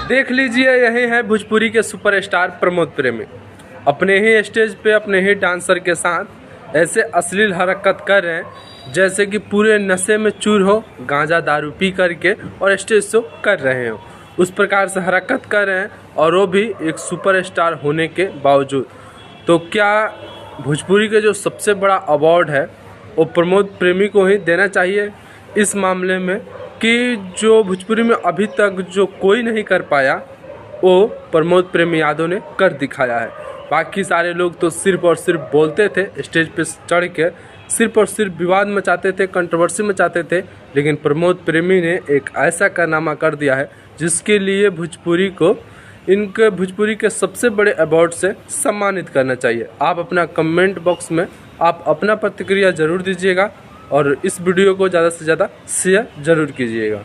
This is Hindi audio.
देख लीजिए, यही है भोजपुरी के सुपरस्टार प्रमोद प्रेमी। अपने ही स्टेज पे अपने ही डांसर के साथ ऐसे अश्लील हरकत कर रहे हैं जैसे कि पूरे नशे में चूर हो, गांजा दारू पी करके और स्टेज शो कर रहे हो। उस प्रकार से हरकत कर रहे हैं और वो भी एक सुपरस्टार होने के बावजूद। तो क्या भोजपुरी के जो सबसे बड़ा अवार्ड है वो प्रमोद प्रेमी को ही देना चाहिए इस मामले में, कि जो भोजपुरी में अभी तक जो कोई नहीं कर पाया वो प्रमोद प्रेमी यादव ने कर दिखाया है। बाकी सारे लोग तो सिर्फ और सिर्फ बोलते थे, स्टेज पे चढ़ के सिर्फ और सिर्फ विवाद मचाते थे, कंट्रोवर्सी मचाते थे, लेकिन प्रमोद प्रेमी ने एक ऐसा कारनामा कर दिया है जिसके लिए भोजपुरी को इनके भोजपुरी के सबसे बड़े अवार्ड से सम्मानित करना चाहिए। आप अपना कमेंट बॉक्स में आप अपना प्रतिक्रिया ज़रूर दीजिएगा और इस वीडियो को ज़्यादा से ज़्यादा शेयर ज़रूर कीजिएगा।